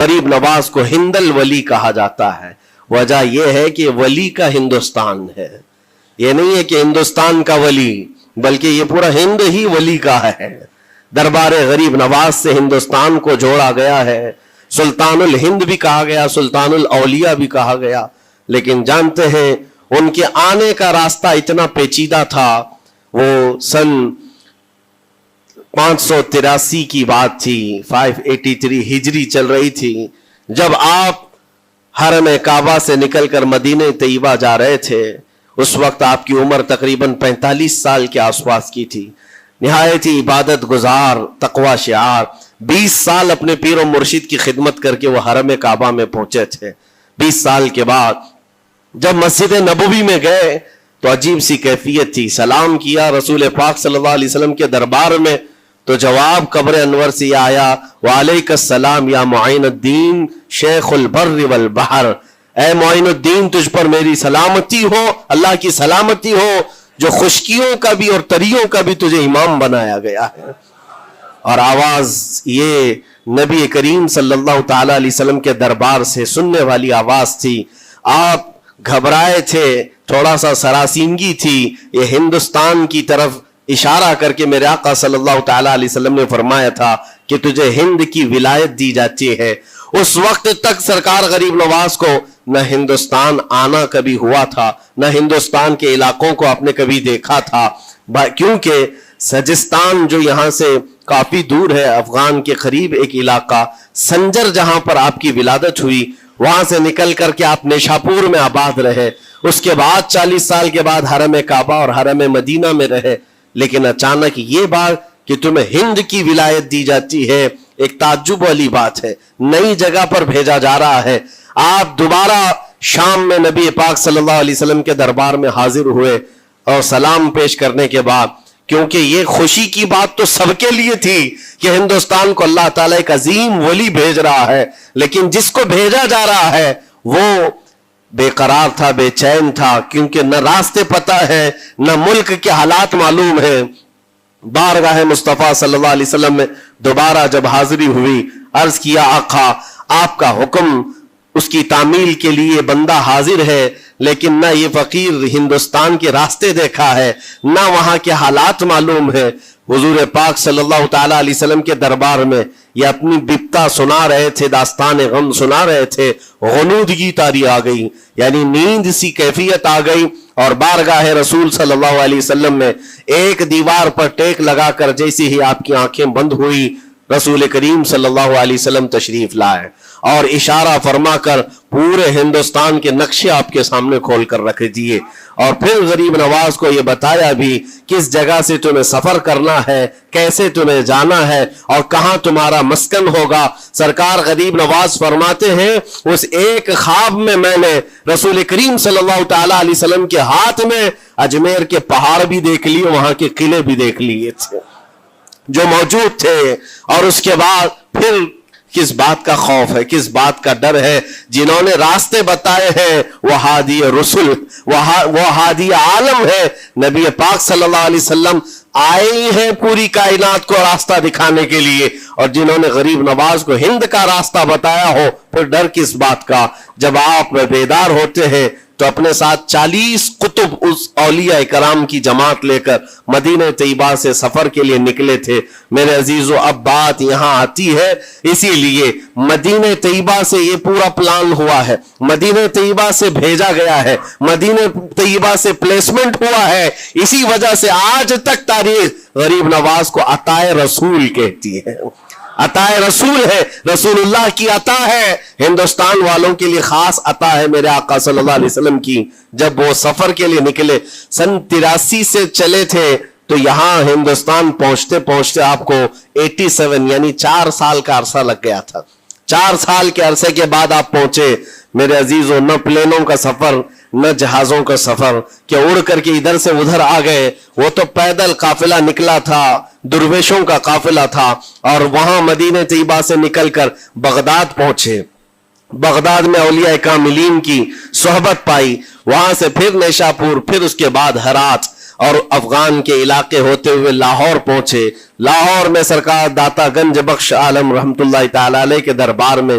غریب نواز کو ہند الولی کہا جاتا ہے. وجہ یہ ہے کہ ولی کا ہندوستان ہے. یہ نہیں ہے کہ ہندوستان کا ولی، بلکہ یہ پورا ہند ہی ولی کا ہے. دربار غریب نواز سے ہندوستان کو جوڑا گیا ہے. سلطان الہند بھی کہا گیا، سلطان الاولیاء بھی کہا گیا. لیکن جانتے ہیں ان کے آنے کا راستہ اتنا پیچیدہ تھا. وہ سن 583 کی بات تھی، 583 ہجری چل رہی تھی، جب آپ حرم کعبہ سے نکل کر مدینہ طیبہ جا رہے تھے. اس وقت آپ کی عمر تقریباً 45 سال کے آس پاس کی تھی. نہایت ہی عبادت گزار، تقوی شعار. 20 سال اپنے پیر و مرشد کی خدمت کر کے وہ حرم کعبہ میں پہنچے تھے. 20 سال کے بعد جب مسجد نبوی میں گئے تو عجیب سی کیفیت تھی. سلام کیا رسول پاک صلی اللہ علیہ وسلم کے دربار میں تو جواب قبر انور سے آیا، وعلیک السلام یا معین الدین شیخ البر والبحر. اے معین الدین، تجھ پر میری سلامتی ہو، اللہ کی سلامتی ہو، جو خشکیوں کا بھی اور تریوں کا بھی تجھے امام بنایا گیا ہے. اور آواز یہ نبی کریم صلی اللہ تعالی علیہ وسلم کے دربار سے سننے والی آواز تھی. آپ گھبرائے تھے، تھوڑا سا سراسیمگی تھی. یہ ہندوستان کی طرف اشارہ کر کے میرے آقا صلی اللہ تعالی علیہ وسلم نے فرمایا تھا کہ تجھے ہند کی ولایت دی جاتی ہے. اس وقت تک سرکار غریب نواز کو نہ ہندوستان آنا کبھی ہوا تھا، نہ ہندوستان کے علاقوں کو آپ نے کبھی دیکھا تھا، کیونکہ سجستان جو یہاں سے کافی دور ہے، افغان کے قریب ایک علاقہ سنجر، جہاں پر آپ کی ولادت ہوئی، وہاں سے نکل کر کے آپ نیشاپور میں آباد رہے. اس کے بعد 40 سال کے بعد حرم کعبہ اور حرم مدینہ میں رہے. لیکن اچانک یہ بات کہ تمہیں ہند کی ولایت دی جاتی ہے، ایک تعجب والی بات ہے. نئی جگہ پر بھیجا جا رہا ہے. آپ دوبارہ شام میں نبی پاک صلی اللہ علیہ وسلم کے دربار میں حاضر ہوئے اور سلام پیش کرنے کے بعد، کیونکہ یہ خوشی کی بات تو سب کے لیے تھی کہ ہندوستان کو اللہ تعالیٰ ایک عظیم ولی بھیج رہا ہے، لیکن جس کو بھیجا جا رہا ہے وہ بے قرار تھا، بے چین تھا، کیونکہ نہ راستے پتہ ہے، نہ ملک کے حالات معلوم ہے. بارگاہ مصطفیٰ صلی اللہ علیہ وسلم میں دوبارہ جب حاضری ہوئی، عرض کیا آقا آپ کا حکم، اس کی تعمیل کے لیے بندہ حاضر ہے، لیکن نہ یہ فقیر ہندوستان کے راستے دیکھا ہے، نہ وہاں کے حالات معلوم ہے. حضور پاک صلی اللہ تعالی علیہ وسلم کے دربار میں یہ اپنی بپتا سنا رہے تھے، داستان غم سنا رہے تھے. غنودگی طاری آ گئی، یعنی نیند سی کیفیت آ گئی، اور بارگاہ رسول صلی اللہ علیہ وسلم میں ایک دیوار پر ٹیک لگا کر جیسے ہی آپ کی آنکھیں بند ہوئی، رسول کریم صلی اللہ علیہ وسلم تشریف لائے اور اشارہ فرما کر پورے ہندوستان کے نقشے آپ کے سامنے کھول کر رکھ دیے. اور پھر غریب نواز کو یہ بتایا بھی کس جگہ سے تمہیں سفر کرنا ہے، کیسے تمہیں جانا ہے اور کہاں تمہارا مسکن ہوگا. سرکار غریب نواز فرماتے ہیں اس ایک خواب میں میں نے رسول کریم صلی اللہ تعالی علیہ وسلم کے ہاتھ میں اجمیر کے پہاڑ بھی دیکھ لیے، وہاں کے قلعے بھی دیکھ لیے تھے جو موجود تھے. اور اس کے بعد پھر کس بات کا خوف ہے، کس بات کا ڈر ہے؟ جنہوں نے راستے بتائے ہیں وہ ہادی رسول، وہ ہادی عالم ہے. نبی پاک صلی اللہ علیہ وسلم آئے ہیں پوری کائنات کو راستہ دکھانے کے لیے، اور جنہوں نے غریب نواز کو ہند کا راستہ بتایا ہو، پھر ڈر کس بات کا؟ جب آپ بیدار ہوتے ہیں تو اپنے ساتھ 40 قطب اس اولیاء کرام کی جماعت لے کر مدینہ طیبہ سے سفر کے لیے نکلے تھے. میرے عزیزو، اب بات یہاں آتی ہے، اسی لیے مدینہ طیبہ سے یہ پورا پلان ہوا ہے، مدینہ طیبہ سے بھیجا گیا ہے، مدینہ طیبہ سے پلیسمنٹ ہوا ہے. اسی وجہ سے آج تک تاریخ غریب نواز کو عطائے رسول کہتی ہے. عطائے رسول ہے، رسول اللہ کی عطا ہے، ہندوستان والوں کے لیے خاص عطا ہے میرے آقا صلی اللہ علیہ وسلم کی. جب وہ سفر کے لیے نکلے، سن 83 سے چلے تھے، تو یہاں ہندوستان پہنچتے پہنچتے آپ کو 87 یعنی 4 سال کا عرصہ لگ گیا تھا. 4 سال کے عرصے کے بعد آپ پہنچے. میرے عزیزوں، نہ پلینوں کا سفر، نہ جہازوں کا سفر کہ اڑ کر کے ادھر سے ادھر آ گئے. وہ تو پیدل قافلہ نکلا تھا، درویشوں کا قافلہ تھا، اور وہاں مدینہ طیبہ سے نکل کر بغداد پہنچے. بغداد میں اولیاء کاملین کی صحبت پائی، وہاں سے پھر نیشاپور، پھر اس کے بعد ہرات، اور افغان کے علاقے ہوتے ہوئے لاہور پہنچے. لاہور میں سرکار داتا گنج بخش عالم رحمت اللہ تعالی علیہ کے دربار میں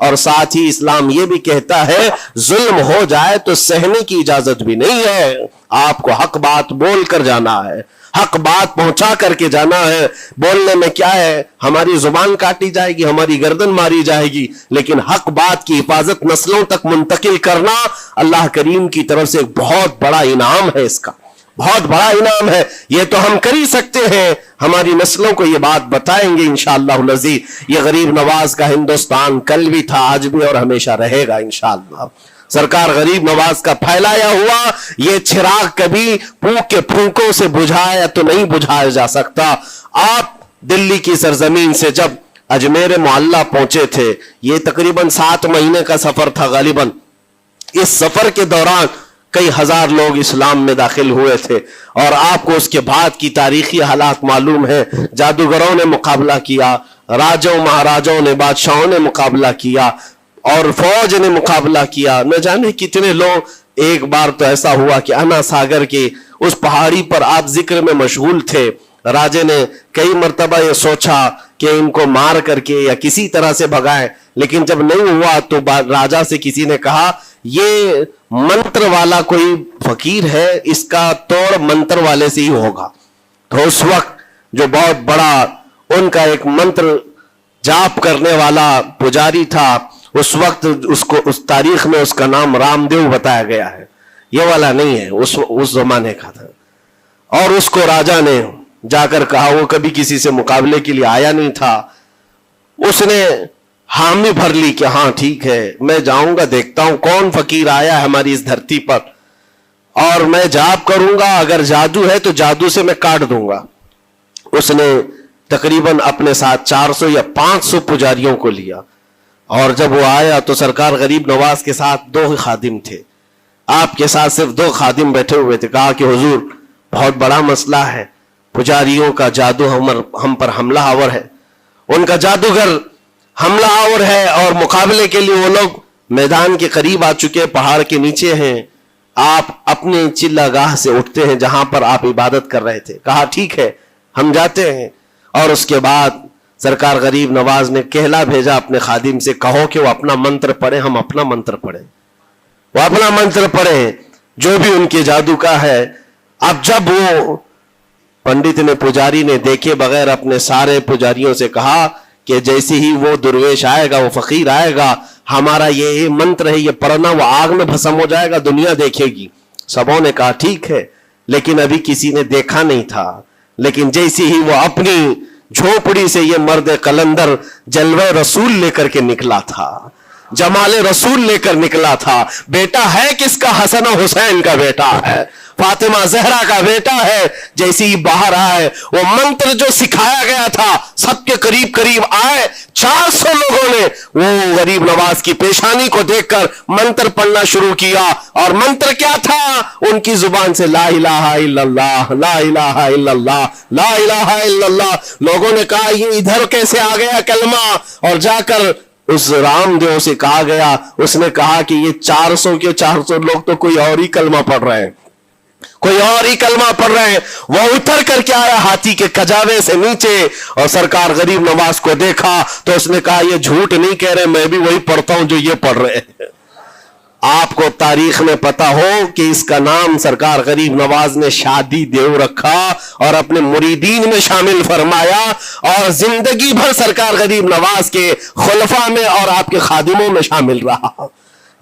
اور ساتھ ہی اسلام یہ بھی کہتا ہے ظلم ہو جائے تو سہنے کی اجازت بھی نہیں ہے، آپ کو حق بات بول کر جانا ہے، حق بات پہنچا کر کے جانا ہے۔ بولنے میں کیا ہے، ہماری زبان کاٹی جائے گی، ہماری گردن ماری جائے گی، لیکن حق بات کی حفاظت نسلوں تک منتقل کرنا اللہ کریم کی طرف سے ایک بہت بڑا انعام ہے، اس کا بہت بڑا انعام ہے۔ یہ تو ہم کر ہی سکتے ہیں، ہماری نسلوں کو یہ بات بتائیں گے انشاءاللہ العزیز۔ یہ غریب نواز کا ہندوستان کل بھی تھا، آج بھی، اور ہمیشہ رہے گا انشاءاللہ۔ سرکار غریب نواز کا پھیلایا ہوا یہ چراغ کبھی پھونک کے پھونکوں سے بجھایا تو نہیں بجھایا جا سکتا۔ آپ دلی کی سرزمین سے جب اجمیر معلیٰ پہنچے تھے، یہ تقریباً 7 مہینے کا سفر تھا غالباً۔ اس سفر کے دوران کئی ہزار لوگ اسلام میں داخل ہوئے تھے، اور آپ کو اس کے بعد کی تاریخی حالات معلوم ہے۔ جادوگروں نے مقابلہ کیا، راجوں مہاراجوں نے، بادشاہوں نے مقابلہ کیا، اور فوج نے مقابلہ کیا، نہ جانے کتنے لوگ۔ ایک بار تو ایسا ہوا کہ انا ساگر کی اس پہاڑی پر آپ ذکر میں مشغول تھے، راجے نے کئی مرتبہ یہ سوچا کہ ان کو مار کر کے یا کسی طرح سے بھگائیں، لیکن جب نہیں ہوا تو راجہ سے کسی نے کہا یہ منتر والا کوئی فقیر ہے، اس کا توڑ منتر والے سے ہی ہوگا۔ تو اس وقت جو بہت بڑا ان کا ایک منتر جاپ کرنے والا پجاری تھا، اس وقت اس تاریخ میں اس کا نام رام دیو بتایا گیا ہے، یہ والا نہیں ہے، اس زمانے کا تھا۔ اور اس کو راجہ نے جا کر کہا، وہ کبھی کسی سے مقابلے کے لیے آیا نہیں تھا، اس نے حامی بھر لی کہ ہاں ٹھیک ہے، میں جاؤں گا، دیکھتا ہوں کون فقیر آیا ہے ہماری اس دھرتی پر، اور میں جاپ کروں گا، اگر جادو ہے تو جادو سے میں کاٹ دوں گا۔ اس نے تقریباً اپنے ساتھ 400 یا 500 پجاریوں کو لیا، اور جب وہ آیا تو سرکار غریب نواز کے ساتھ 2 خادم تھے، آپ کے ساتھ صرف 2 خادم بیٹھے ہوئے تھے۔ کہا کہ حضور بہت بڑا مسئلہ ہے، پجاریوں کا جادو ہم پر حملہ آور ہے، ان کا جادوگر حملہ آور ہے، اور مقابلے کے لیے وہ لوگ میدان کے قریب آ چکے، پہاڑ کے نیچے ہیں، آپ اپنے چلہ گاہ سے اٹھتے ہیں جہاں پر آپ عبادت کر رہے تھے۔ کہا ٹھیک ہے ہم جاتے ہیں۔ اور اس کے بعد سرکار غریب نواز نے کہلا بھیجا اپنے خادم سے، کہو کہ وہ اپنا منتر پڑھیں، ہم اپنا منتر پڑھیں، وہ اپنا منتر پڑھیں جو بھی ان کے جادو کا ہے۔ اب جب وہ پنڈت نے، پجاری نے دیکھے بغیر اپنے سارے پجاریوں سے کہا کہ جیسے ہی وہ درویش آئے گا، وہ فقیر آئے گا، ہمارا یہ منتر ہے، یہ پڑھنا، وہ آگ میں بھسم ہو جائے گا، دنیا دیکھے گی۔ سبوں نے کہا ٹھیک ہے، لیکن ابھی کسی نے دیکھا نہیں تھا۔ لیکن جیسے ہی وہ اپنی جھوپڑی سے یہ مرد قلندر جلوہ رسول لے کر کے نکلا تھا، جمال رسول لے کر نکلا تھا، بیٹا ہے کس کا؟ حسن و حسین کا بیٹا ہے، فاطمہ زہرا کا بیٹا ہے۔ جیسے ہی باہر آئے، وہ منتر جو سکھایا گیا تھا سب کے قریب قریب آئے، 400 لوگوں نے وہ غریب نواز کی پیشانی کو دیکھ کر منتر پڑھنا شروع کیا۔ اور منتر کیا تھا؟ ان کی زبان سے لا الہ الا اللہ، لا الہ الا اللہ، لا الہ الا اللہ۔ لوگوں نے کہا یہ ادھر کیسے آ گیا کلمہ؟ اور جا کر اس رام دیو سے کہا گیا، اس نے کہا کہ یہ 400 کے 400 لوگ تو کوئی اور ہی کلمہ پڑھ رہے ہیں، کوئی اور ہی کلمہ پڑھ رہے ہیں۔ وہ اتر کر کے آیا ہاتھی کے کجاوے سے نیچے، اور سرکار غریب نواز کو دیکھا تو اس نے کہا یہ جھوٹ نہیں کہہ رہے، میں بھی وہی پڑھتا ہوں جو یہ پڑھ رہے ہیں۔ آپ کو تاریخ میں پتا ہو کہ اس کا نام سرکار غریب نواز نے شادی دیو رکھا اور اپنے مریدین میں شامل فرمایا، اور زندگی بھر سرکار غریب نواز کے خلفاء میں اور آپ کے خادموں میں شامل رہا۔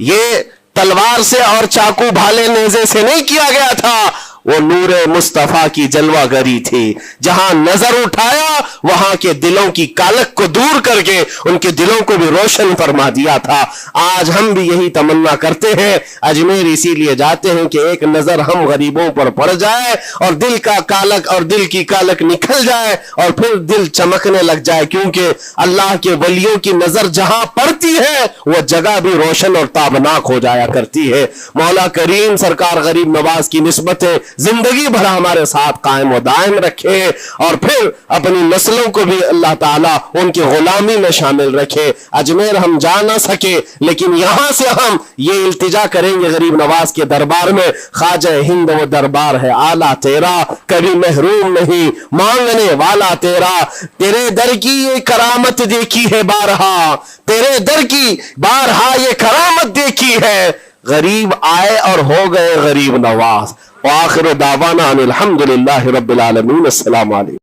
یہ تلوار سے اور چاقو بھالے نیزے سے نہیں کیا گیا تھا، وہ نور مصطفیٰ کی جلوہ گری تھی۔ جہاں نظر اٹھایا وہاں کے دلوں کی کالک کو دور کر کے ان کے دلوں کو بھی روشن فرما دیا تھا۔ آج ہم بھی یہی تمنا کرتے ہیں، اجمیر اسی لیے جاتے ہیں کہ ایک نظر ہم غریبوں پر پڑ جائے اور دل کا کالک اور دل کی کالک نکل جائے اور پھر دل چمکنے لگ جائے، کیونکہ اللہ کے ولیوں کی نظر جہاں پڑتی ہے وہ جگہ بھی روشن اور تابناک ہو جایا کرتی ہے۔ مولا کریم سرکار غریب نواز کی نسبتیں زندگی بھر ہمارے ساتھ قائم و دائم رکھے، اور پھر اپنی نسلوں کو بھی اللہ تعالیٰ ان کی غلامی میں شامل رکھے۔ اجمیر ہم جا نہ سکے، لیکن یہاں سے ہم یہ التجا کریں گے غریب نواز کے دربار میں، خواجہ ہند وہ دربار ہے اعلیٰ تیرا، کبھی محروم نہیں مانگنے والا تیرا، تیرے در کی یہ کرامت دیکھی ہے بارہا، تیرے در کی بارہا یہ کرامت دیکھی ہے، غریب آئے اور ہو گئے غریب نواز۔ وآخر دعوانا ان الحمدللہ رب العالمین۔ السلام علیکم۔